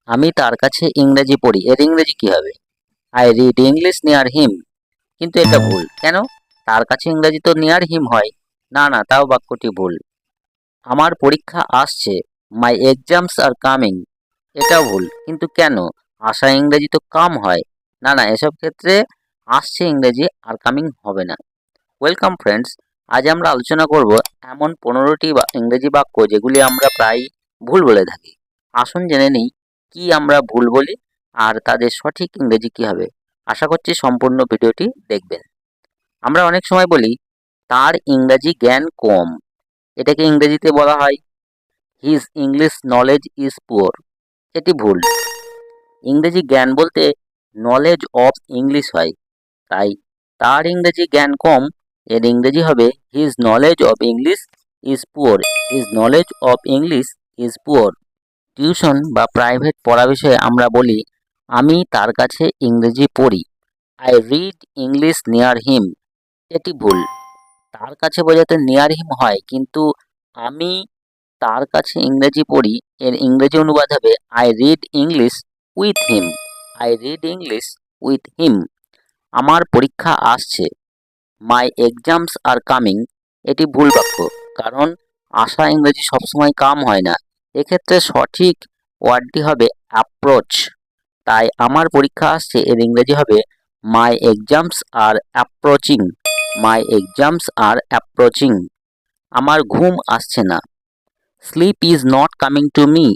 আমি তার কাছে ইংরেজি পড়ি, এর ইংরেজি কি হবে? আই রিড ইংলিশ নিয়ার হিম। কিন্তু এটা ভুল। কেন? তার কাছে ইংরেজি তো নিয়ার হিম হয়। না না, তাও বাক্যটি ভুল। আমার পরীক্ষা আসছে, মাই এক্সামস আর কামিং। এটাও ভুল। কিন্তু কেন? আসা ইংরেজি তো কাম হয়। না না, এসব ক্ষেত্রে আসছে ইংরেজি আর কামিং হবে না। ওয়েলকাম ফ্রেন্ডস, আজ আমরা আলোচনা করব এমন 15টি ইংরেজি বাক্য যেগুলি আমরা প্রায় ভুল বলে থাকি। আসুন জেনে নিই কি আমরা ভুল বলি আর তাদের সঠিক ইংরেজি কি হবে। আশা করছি সম্পূর্ণ ভিডিওটি দেখবেন। আমরা অনেক সময় বলি তার ইংরাজি জ্ঞান কম। এটাকে ইংরেজিতে বলা হয় his English knowledge is poor. এটি ভুল। ইংরেজি জ্ঞান বলতে নলেজ অফ ইংলিশ হয়। তাই তার ইংরেজি জ্ঞান কম, এর ইংরেজি হবে his knowledge of English is poor. His knowledge of English is poor. Tuition বা প্রাইভেট পড়া বিষয়ে আমরা বলি আমি তার কাছে ইংরেজি পড়ি। আই রিড ইংলিশ নিয়ার হিম। এটি ভুল। তার কাছে বোঝাতে নিয়ার হিম হয়, কিন্তু আমি তার কাছে ইংরেজি পড়ি, এর ইংরেজি অনুবাদ হবে I read English with him. I read English with him. আমার পরীক্ষা আসছে, মাই এক্সামস আর কামিং। এটি ভুল বাক্য, কারণ আসা ইংরেজি সবসময় কাম হয় না। এক্ষেত্রে সঠিক ওয়ার্ডটি হবে অ্যাপ্রোচ। তাই আমার পরীক্ষা আসছে, এর ইংরেজি হবে my exams are approaching. My exams are approaching. আমার ঘুম আসছে না, sleep is not coming to me.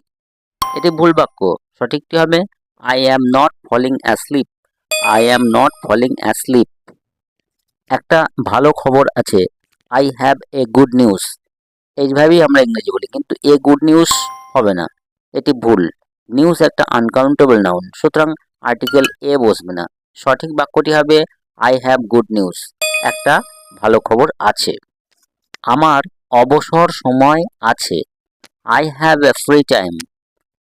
এটি ভুল বাক্য। সঠিকটি হবে I am not falling asleep. I am not falling asleep. একটা ভালো খবর আছে, I have a good news. এইভাবেই আমরা ইংরেজি বলি, কিন্তু এ গুড নিউজ হবে না। এটি ভুল। নিউজ একটা আনকাউন্টেবল নাউন, সুতরাং আর্টিকেল এ বসবে না। সঠিক বাক্যটি হবে আই হ্যাভ গুড নিউজ। একটা ভালো খবর আছে। আমার অবসর সময় আছে। I have A free time.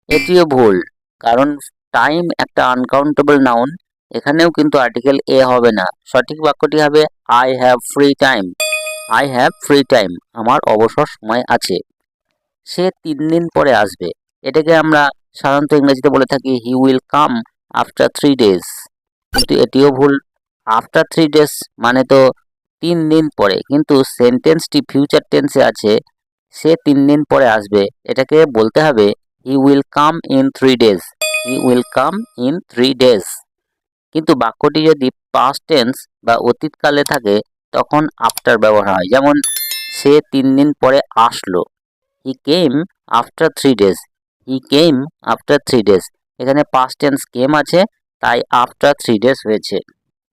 এটিও ভুল, কারণ টাইম একটা আনকাউন্টেবল নাউন। এখানেও কিন্তু আর্টিকেল এ হবে না। সঠিক বাক্যটি হবে I have free time. I have free time. আমার অবসর সময় আছে। সে 3 দিন পরে আসবে। এটাকে আমরা সাধারণত ইংরেজিতে বলে থাকি he will come after 3 days. কিন্তু এটিও ভুল। আফটার 3 ডেজ মানে তো 3 দিন পরে, কিন্তু সেন্টেন্সটি ফিউচার টেন্সে আছে। সে 3 দিন পরে আসবে, এটাকে বলতে হবে he will come in 3 days. He will come in 3 days. কিন্তু বাক্যটি যদি পাস্ট টেন্স বা অতীতকালে থাকে তখন আফটার ব্যবহার হয়। যেমন সে 3 দিন পরে আসলো, হি কেম আফটার 3 ডেজ। হি কেম আফটার 3 ডেজ। এখানে পাস্ট টেন্স কেম আছে, তাই আফটার 3 ডেজ হয়েছে।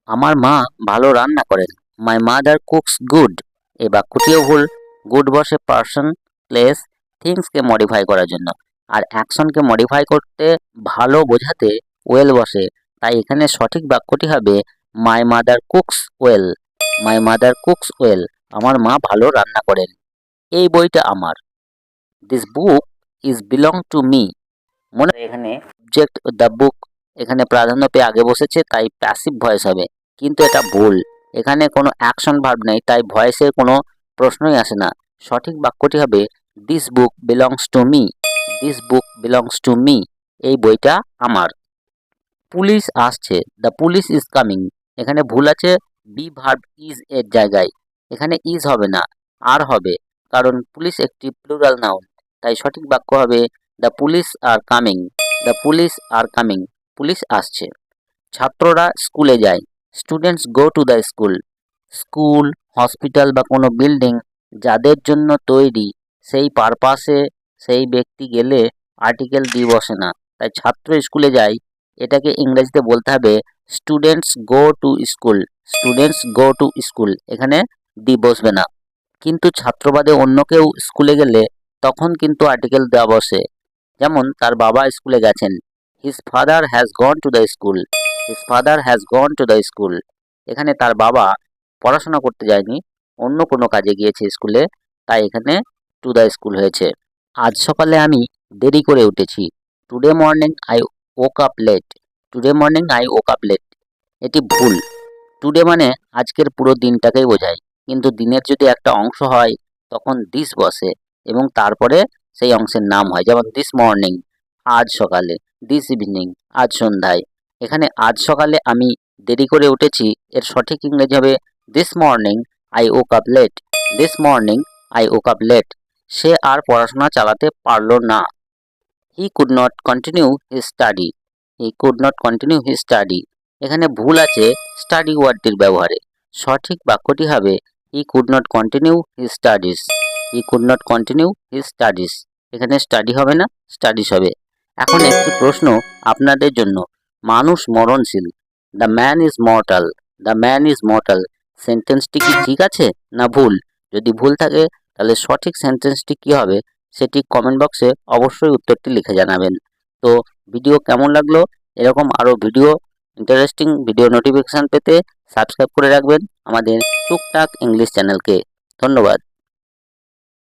আমার মা ভালো রান্না করেন। My mother cooks good. এই বাক্যটিও ভুল। গুড বসে পার্সন, প্লেস, থিংসকে মডিফাই করার জন্য, আর অ্যাকশনকে মডিফাই করতে ভালো বোঝাতে ওয়েল বসে। তাই এখানে সঠিক বাক্যটি হবে my mother cooks well. My mother cooks well. আমার মা ভালো রান্না করেন। এই বইটা আমার। This book is belong to me. মনে এখানে অবজেক্ট দ্য বুক এখানে প্রাধান্য পেয়ে আগে বসেছে, তাই প্যাসিভ ভয়েস হবে। কিন্তু এটা ভুল। এখানে কোনো অ্যাকশন ভার্ব নেই, তাই ভয়েসের কোনো প্রশ্নই আসে না। সঠিক বাক্যটি হবে this book belongs to me. This book belongs to me. এই বইটা আমার। পুলিশ আসছে, দ্য পুলিশ ইজ কামিং। এখানে ভুল আছে, বি ভার্ব ইজ এর জায়গায়। এখানে ইজ হবে না, আর হবে, কারণ পুলিশ একটি প্লুরাল নাউন। তাই সঠিক বাক্য হবে the police are coming. The police are coming. Police আসছে। ছাত্ররা স্কুলে যায়। Students go to the school. School, hospital বা কোনো বিল্ডিং যাদের জন্য তৈরি, সেই পারপাসে সেই ব্যক্তি গেলে আর্টিকেল দি বসে না। তাই ছাত্র স্কুলে যায়, এটাকে ইংরেজিতে বলতে হবে students go to school. Students go to school. এখানে দি বসবে না। কিন্তু ছাত্রবাদে অন্য কেউ স্কুলে গেলে তখন কিন্তু আর্টিকেল দেওয়া বসে। যেমন তার বাবা স্কুলে গেছেন। His father has gone to the school. His father has gone to the school. এখানে তার বাবা পড়াশোনা করতে যায়নি, অন্য কোনো কাজে গিয়েছে স্কুলে, তাই এখানে টু দ্য স্কুল হয়েছে। আজ সকালে আমি দেরি করে উঠেছি। Today morning I woke up late. Today morning I woke up late. এটি ভুল। টুডে মানে আজকের পুরো দিনটাকেই বোঝায়, কিন্তু দিনের যদি একটা অংশ হয় তখন দিস বসে এবং তারপরে সেই অংশের নাম হয়। যেমন দিস মর্নিং, আজ সকালে, দিস ইভিনিং আজ সন্ধ্যায়। এখানে আজ সকালে আমি দেরি করে উঠেছি, এর সঠিক ইংরেজি হবে this morning I woke up late. This morning I woke up late. সে আর পড়াশোনা চালাতে পারল না। He could not continue his study. He could not continue his study. এখানে ভুল আছে স্টাডি ওয়ার্ডটির ব্যবহারে। সঠিক বাক্যটি হবে he could not continue his studies. He could not continue his studies. এখানে স্টাডি হবে না, স্টাডিজ হবে। এখন একটি প্রশ্ন আপনাদের জন্য। মানুষ মরণশীল। The man is mortal. The man is mortal সেন্টেন্সটি কি ঠিক আছে না ভুল? যদি ভুল থাকে তাহলে সঠিক সেন্টেন্সটি কি হবে সেটি কমেন্ট বক্সে অবশ্যই উত্তরটি লিখে জানাবেন। তো ভিডিও কেমন লাগলো? এরকম আরও ভিডিও, ইন্টারেস্টিং ভিডিও নোটিফিকেশান পেতে সাবস্ক্রাইব করে রাখবেন আমাদের টুকটাক ইংলিশ চ্যানেলকে। ধন্যবাদ।